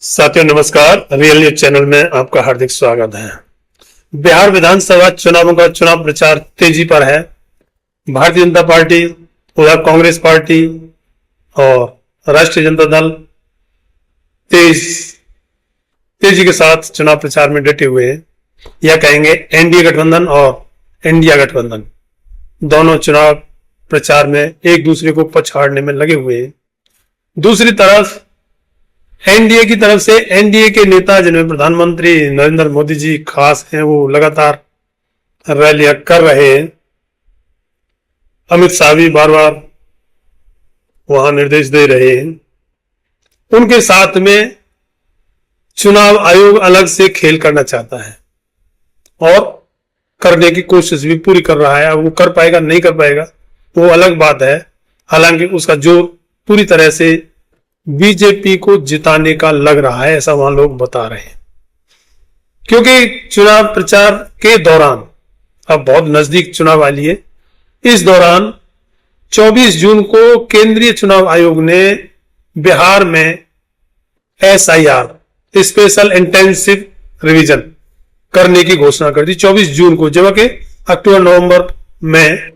साथियों नमस्कार। Real news channel में आपका हार्दिक स्वागत है। बिहार विधानसभा चुनावों का चुनाव प्रचार तेजी पर है। भारतीय जनता पार्टी, उधर कांग्रेस पार्टी और राष्ट्रीय जनता दल तेजी के साथ चुनाव प्रचार में डटे हुए हैं। यह कहेंगे एनडीए गठबंधन और इंडिया गठबंधन दोनों चुनाव प्रचार में एक दूसरे को पछाड़ने में लगे हुए हैं। दूसरी तरफ एनडीए की तरफ से एनडीए के नेता जिनमें प्रधानमंत्री नरेंद्र मोदी जी खास हैं, वो लगातार रैलियां कर रहे हैं। अमित शाह भी बार बार वहां निर्देश दे रहे हैं। उनके साथ में चुनाव आयोग अलग से खेल करना चाहता है और करने की कोशिश भी पूरी कर रहा है। अब वो कर पाएगा नहीं कर पाएगा वो अलग बात है। हालांकि उसका जोर पूरी तरह से बीजेपी को जिताने का लग रहा है, ऐसा वहां लोग बता रहे हैं। क्योंकि चुनाव प्रचार के दौरान, अब बहुत नजदीक चुनाव वाली है, इस दौरान 24 जून को केंद्रीय चुनाव आयोग ने बिहार में SIR स्पेशल इंटेंसिव रिवीजन करने की घोषणा कर दी 24 जून को, जबकि अक्टूबर नवंबर में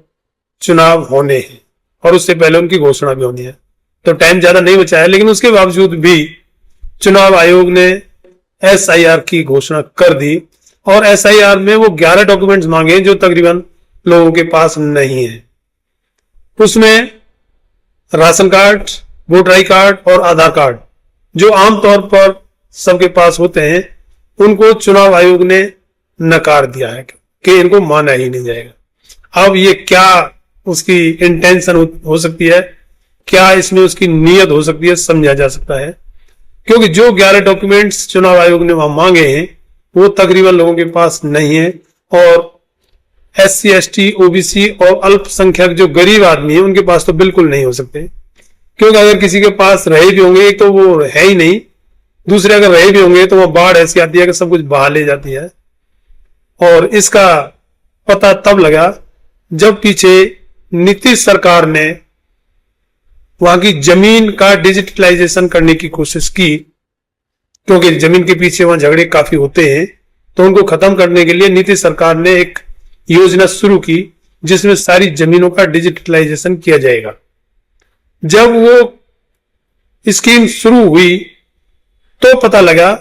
चुनाव होने हैं और उससे पहले उनकी घोषणा भी होनी है। तो टाइम ज्यादा नहीं बचा है, लेकिन उसके बावजूद भी चुनाव आयोग ने SIR की घोषणा कर दी और SIR में वो 11 डॉक्यूमेंट्स मांगे जो तकरीबन लोगों के पास नहीं है। उसमें ration card, voter I card और आधार कार्ड जो आमतौर पर सबके पास होते हैं, उनको चुनाव आयोग ने नकार दिया है कि इनको माना ही नहीं जाएगा। अब ये क्या उसकी इंटेंशन हो सकती है, क्या इसमें उसकी नीयत हो सकती है, समझा जा सकता है। क्योंकि जो 11 डॉक्यूमेंट्स चुनाव आयोग ने वहां मांगे हैं वो तकरीबन लोगों के पास नहीं है और SC, ST, OBC और अल्पसंख्यक जो गरीब आदमी है उनके पास तो बिल्कुल नहीं हो सकते। क्योंकि अगर किसी के पास रहे भी होंगे, एक तो वो है ही नहीं, दूसरे अगर रहे भी होंगे तो वो बाढ़ ऐसी आती है कि सब कुछ बहा ले जाती है। और इसका पता तब लगा जब पीछे नीतीश सरकार ने वहां की जमीन का डिजिटलाइजेशन करने की कोशिश की। क्योंकि जमीन के पीछे वहां झगड़े काफी होते हैं, तो उनको खत्म करने के लिए नीतीश सरकार ने एक योजना शुरू की जिसमें सारी जमीनों का डिजिटलाइजेशन किया जाएगा। जब वो स्कीम शुरू हुई तो पता लगा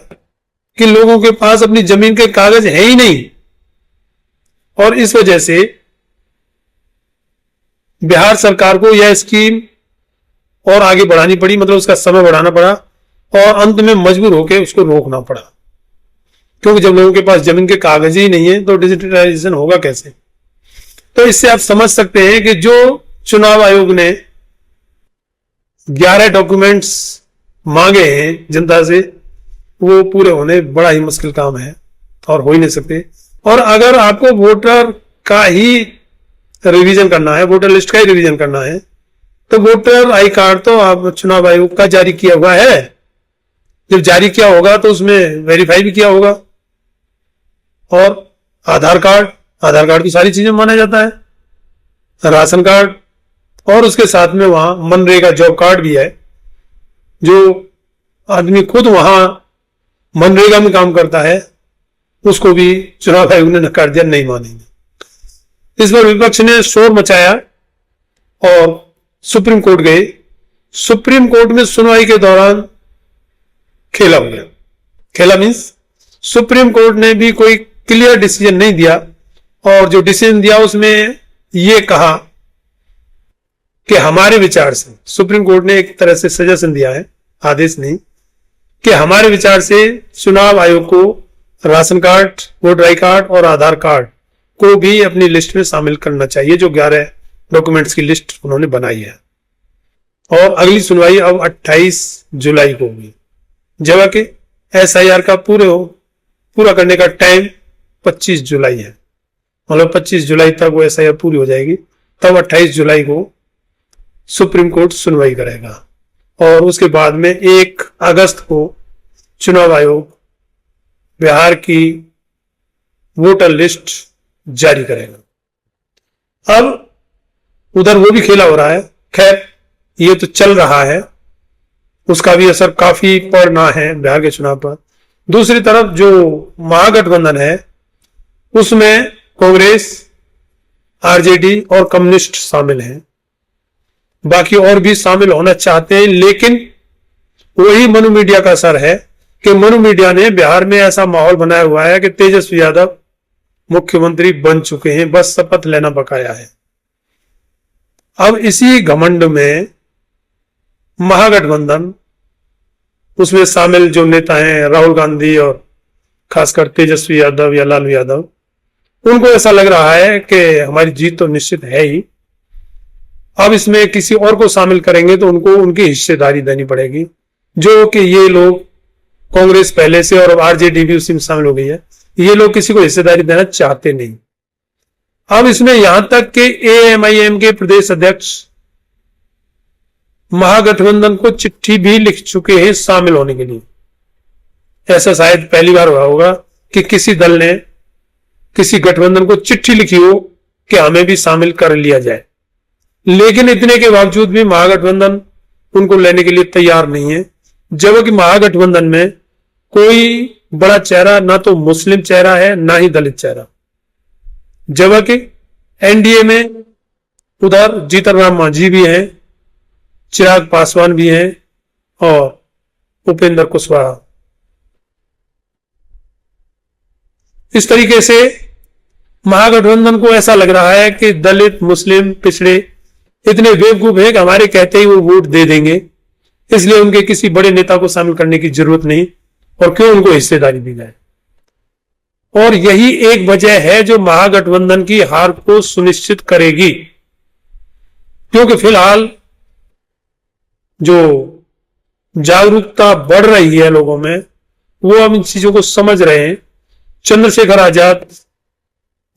कि लोगों के पास अपनी जमीन के कागज है ही नहीं और इस वजह से बिहार सरकार को यह स्कीम और आगे बढ़ानी पड़ी, मतलब उसका समय बढ़ाना पड़ा और अंत में मजबूर होकर उसको रोकना पड़ा। क्योंकि जब लोगों के पास जमीन के कागज ही नहीं है तो डिजिटलाइजेशन होगा कैसे। तो इससे आप समझ सकते हैं कि जो चुनाव आयोग ने 11 डॉक्यूमेंट्स मांगे हैं जनता से, वो पूरे होने बड़ा ही मुश्किल काम है और हो ही नहीं सकते। और अगर आपको वोटर का ही रिवीजन करना है, वोटर लिस्ट का ही रिवीजन करना है, तो वोटर आई कार्ड तो आप चुनाव आयोग का जारी किया हुआ है। जब जारी किया होगा तो उसमें वेरीफाई भी किया होगा। और आधार कार्ड की सारी चीजें माना जाता है, राशन कार्ड, और उसके साथ में वहां मनरेगा जॉब कार्ड भी है। जो आदमी खुद वहां मनरेगा में काम करता है उसको भी चुनाव आयोग ने नकार दिया, नहीं मानेंगे। इस पर विपक्ष ने शोर मचाया और सुप्रीम कोर्ट गए। सुप्रीम कोर्ट में सुनवाई के दौरान खेला हो गया। खेला मीन्स सुप्रीम कोर्ट ने भी कोई क्लियर डिसीजन नहीं दिया और जो डिसीजन दिया उसमें यह कहा कि हमारे विचार से, सुप्रीम कोर्ट ने एक तरह से सजेशन दिया है, आदेश नहीं, कि हमारे विचार से चुनाव आयोग को ration card, voter I card और आधार कार्ड को भी अपनी लिस्ट में शामिल करना चाहिए, जो 11 डॉक्यूमेंट्स की लिस्ट उन्होंने बनाई है। और अगली सुनवाई अब 28 जुलाई को होगी, जबकि SIR का पूरा करने का टाइम 25 जुलाई है। मतलब 25 जुलाई तक वो SIR पूरी हो जाएगी, तब 28 जुलाई को सुप्रीम कोर्ट सुनवाई करेगा और उसके बाद में 1 अगस्त को चुनाव आयोग बिहार की वोटर लिस्ट जारी करेगा। अब उधर वो भी खेला हो रहा है। खैर ये तो चल रहा है, उसका भी असर काफी पड़ना है बिहार के चुनाव पर। दूसरी तरफ जो महागठबंधन है उसमें कांग्रेस, आरजेडी और कम्युनिस्ट शामिल हैं। बाकी और भी शामिल होना चाहते हैं, लेकिन वही मनु मीडिया का असर है कि मनु मीडिया ने बिहार में ऐसा माहौल बनाया हुआ है कि तेजस्वी यादव मुख्यमंत्री बन चुके हैं, बस शपथ लेना बकाया है। अब इसी घमंड में महागठबंधन, उसमें शामिल जो नेता हैं राहुल गांधी और खासकर तेजस्वी यादव या लालू यादव, उनको ऐसा लग रहा है कि हमारी जीत तो निश्चित है ही, अब इसमें किसी और को शामिल करेंगे तो उनको उनकी हिस्सेदारी देनी पड़ेगी, जो कि ये लोग कांग्रेस पहले से और आरजेडी भी उसी में शामिल हो गई है, ये लोग किसी को हिस्सेदारी देना चाहते नहीं। अब इसमें यहां तक कि एएमआईएम के प्रदेश अध्यक्ष महागठबंधन को चिट्ठी भी लिख चुके हैं शामिल होने के लिए। ऐसा शायद पहली बार हुआ होगा कि किसी दल ने किसी गठबंधन को चिट्ठी लिखी हो कि हमें भी शामिल कर लिया जाए, लेकिन इतने के बावजूद भी महागठबंधन उनको लेने के लिए तैयार नहीं है, जबकि महागठबंधन में कोई बड़ा चेहरा ना तो मुस्लिम चेहरा है ना ही दलित चेहरा, जबकि एनडीए में उधर जीतन राम मांझी भी हैं, चिराग पासवान भी हैं और उपेंद्र कुशवाहा। इस तरीके से महागठबंधन को ऐसा लग रहा है कि दलित, मुस्लिम, पिछड़े इतने बेवकूफ हैं कि हमारे कहते ही वो वोट दे देंगे, इसलिए उनके किसी बड़े नेता को शामिल करने की जरूरत नहीं और क्यों उनको हिस्सेदारी दी जाए। और यही एक वजह है जो महागठबंधन की हार को सुनिश्चित करेगी, क्योंकि फिलहाल जो जागरूकता बढ़ रही है लोगों में, वो अब इन चीजों को समझ रहे हैं। चंद्रशेखर आजाद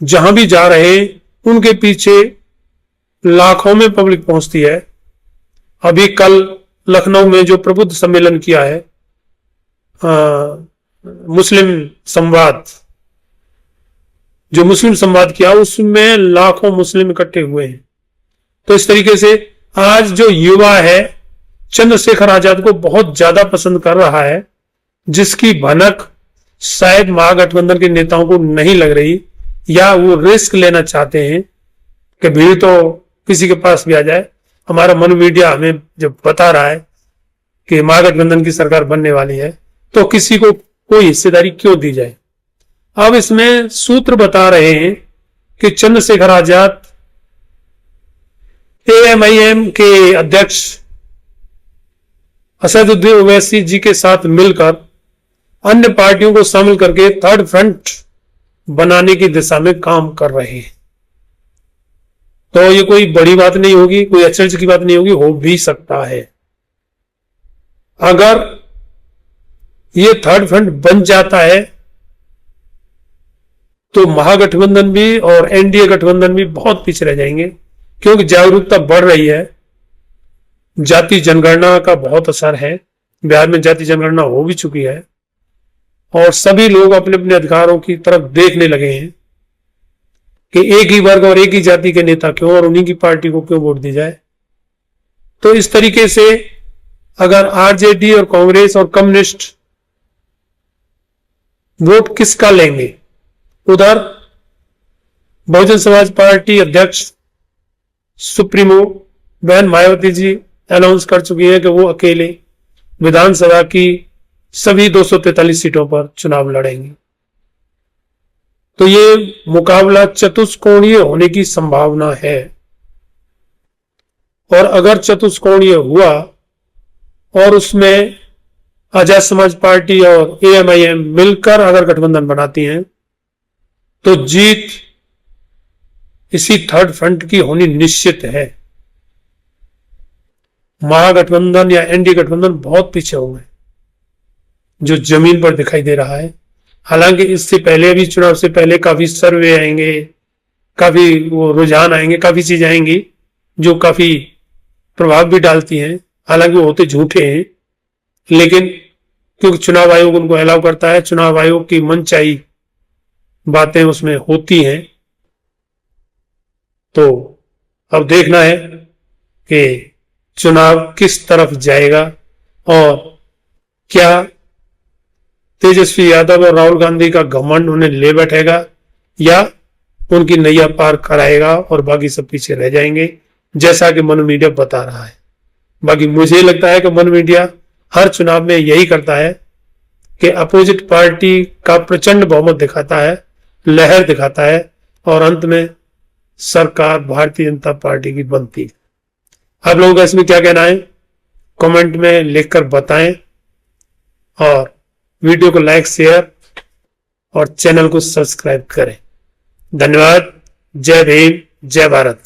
जहां भी जा रहे हैं उनके पीछे लाखों में पब्लिक पहुंचती है। अभी कल लखनऊ में जो प्रबुद्ध सम्मेलन किया है मुस्लिम संवाद, जो मुस्लिम संवाद किया उसमें लाखों मुस्लिम इकट्ठे हुए हैं। तो इस तरीके से आज जो युवा है चंद्रशेखर आजाद को बहुत ज्यादा पसंद कर रहा है, जिसकी भनक शायद महागठबंधन के नेताओं को नहीं लग रही, या वो रिस्क लेना चाहते हैं कि भीड़ तो किसी के पास भी आ जाए। हमारा मनु मीडिया हमें जब बता रहा है कि महागठबंधन की सरकार बनने वाली है, तो किसी को कोई हिस्सेदारी क्यों दी जाए। अब इसमें सूत्र बता रहे हैं कि चंद्रशेखर आजाद एएमआईएम के अध्यक्ष असदुद्दीन ओवैसी जी के साथ मिलकर अन्य पार्टियों को शामिल करके थर्ड फ्रंट बनाने की दिशा में काम कर रहे हैं। तो ये कोई बड़ी बात नहीं होगी, कोई आश्चर्य की बात नहीं होगी, हो भी सकता है। अगर ये थर्ड फ्रंट बन जाता है तो महागठबंधन भी और एनडीए गठबंधन भी बहुत पीछे रह जाएंगे, क्योंकि जागरूकता बढ़ रही है। जाति जनगणना का बहुत असर है, बिहार में जाति जनगणना हो भी चुकी है और सभी लोग अपने अपने अधिकारों की तरफ देखने लगे हैं कि एक ही वर्ग और एक ही जाति के नेता क्यों और उन्हीं की पार्टी को क्यों वोट दी जाए। तो इस तरीके से अगर आरजेडी और कांग्रेस और कम्युनिस्ट वोट किसका लेंगे, उधर बहुजन समाज पार्टी अध्यक्ष सुप्रीमो बहन मायावती जी अनाउंस कर चुकी है कि वो अकेले विधानसभा की सभी 243 सीटों पर चुनाव लड़ेंगे। तो ये मुकाबला चतुष्कोणीय होने की संभावना है, और अगर चतुष्कोणीय हुआ और उसमें आजाद समाज पार्टी और एएमआईएम मिलकर अगर गठबंधन बनाती हैं तो जीत इसी थर्ड फ्रंट की होनी निश्चित है। महागठबंधन या एनडीए गठबंधन बहुत पीछे हो गए जो जमीन पर दिखाई दे रहा है। हालांकि इससे पहले भी, चुनाव से पहले काफी सर्वे आएंगे, काफी वो रुझान आएंगे, काफी चीजें आएंगी जो काफी प्रभाव भी डालती हैं, हालांकि वो होते झूठे हैं, लेकिन क्योंकि चुनाव आयोग उनको अलाउ करता है, चुनाव आयोग की मनचाही बातें उसमें होती हैं। तो अब देखना है कि चुनाव किस तरफ जाएगा, और क्या तेजस्वी यादव और राहुल गांधी का घमंड उन्हें ले बैठेगा या उनकी नैया पार कराएगा और बाकी सब पीछे रह जाएंगे, जैसा कि मन मीडिया बता रहा है। बाकी मुझे लगता है कि मन मीडिया हर चुनाव में यही करता है कि अपोजिट पार्टी का प्रचंड बहुमत दिखाता है, लहर दिखाता है और अंत में सरकार भारतीय जनता पार्टी की बनती है। आप लोगों का इसमें क्या कहना है, कमेंट में लिखकर बताएं और वीडियो को लाइक, शेयर और चैनल को सब्सक्राइब करें। धन्यवाद। जय भीम, जय भारत।